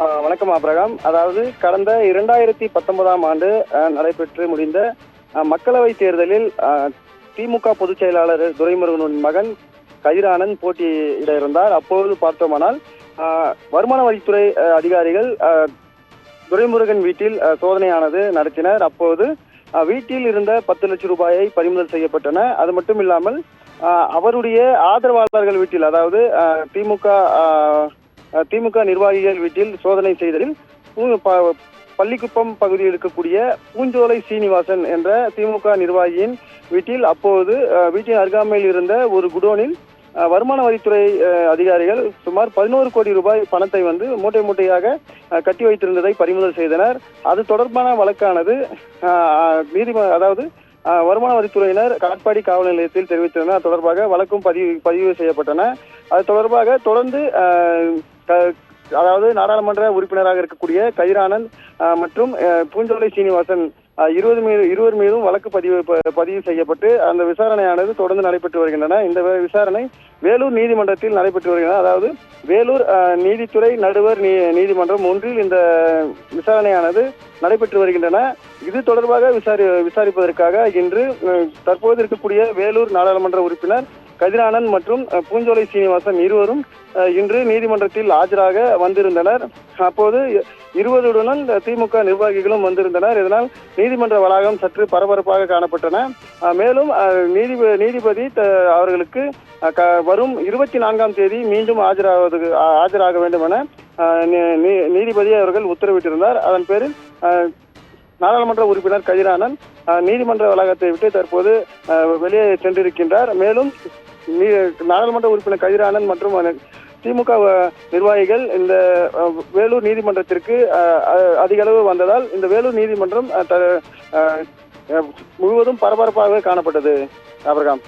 வணக்கம் ஆபிரகாம். அதாவது கடந்த 2019ஆம் ஆண்டு நடைபெற்று முடிந்த மக்களவை தேர்தலில் திமுக பொதுச் செயலாளர் துரைமுருகனின் மகன் கதிரானந்த் போட்டியிட இருந்தார். அப்போது பார்த்தோமானால் வருமான வரித்துறை அதிகாரிகள் துரைமுருகன் வீட்டில் சோதனையானது நடத்தினர். அப்போது வீட்டில் இருந்த 10 லட்சம் ரூபாயை பறிமுதல் செய்யப்பட்டன. அது மட்டும் இல்லாமல் அவருடைய ஆதரவாளர்கள் வீட்டில், அதாவது திமுக நிர்வாகிகள் வீட்டில் சோதனை செய்ததில் பள்ளிக்குப்பம் பகுதியில் இருக்கக்கூடிய பூஞ்சோலை சீனிவாசன் என்ற திமுக நிர்வாகியின் வீட்டில் அப்போது வீட்டின் அருகாமையில் இருந்த ஒரு குடோனில் வருமான வரித்துறை அதிகாரிகள் சுமார் 11 கோடி ரூபாய் பணத்தை மூட்டை மூட்டையாக கட்டி வைத்திருந்ததை பறிமுதல் செய்தனர். அது தொடர்பான வழக்கானது வருமான வரித்துறையினர் காட்பாடி காவல் நிலையத்தில் தெரிவித்தனர். அது தொடர்பாக வழக்கும் பதிவு செய்யப்பட்டன. அது தொடர்பாக தொடர்ந்து நாடாளுமன்ற உறுப்பினராக இருக்கக்கூடிய கதிரானந்த் மற்றும் பூஞ்சோலை சீனிவாசன் இருவர் மீதும் வழக்கு பதிவு செய்யப்பட்டு அந்த விசாரணையானது தொடர்ந்து நடைபெற்று வருகின்றன. இந்த விசாரணை வேலூர் நீதிமன்றத்தில் நடைபெற்று வருகின்றன. அதாவது வேலூர் நீதித்துறை நடுவர் நீதிமன்றம் ஒன்றில் இந்த விசாரணையானது நடைபெற்று வருகின்றன. இது தொடர்பாக விசாரிப்பதற்காக இன்று தற்போது இருக்கக்கூடிய வேலூர் நாடாளுமன்ற உறுப்பினர் கதிரானந்த் மற்றும் பூஞ்சோலை சீனிவாசன் இருவரும் இன்று நீதிமன்றத்தில் ஆஜராக வந்திருந்தனர். அப்போது இருவருடன் திமுக நிர்வாகிகளும் வந்திருந்தனர். இதனால் நீதிமன்ற வளாகம் சற்று பரபரப்பாக காணப்பட்டன. மேலும் நீதிபதி அவர்களுக்கு வரும் 24ஆம் தேதி மீண்டும் ஆஜராக வேண்டும் என நீதிபதி அவர்கள் உத்தரவிட்டிருந்தார். அதன் பேரில் நாடாளுமன்ற உறுப்பினர் கதிரானந்த் நீதிமன்ற வளாகத்தை விட்டு தற்போது வெளியே சென்றிருக்கின்றார். மேலும் நாடாளுமன்ற உறுப்பினர் கதிரானந்த் மற்றும் திமுக நிர்வாகிகள் இந்த வேலூர் நீதிமன்றத்திற்கு அதிக அளவு வந்ததால் இந்த வேலூர் நீதிமன்றம் முழுவதும் பரபரப்பாக காணப்பட்டது. ஆபிரகாம்.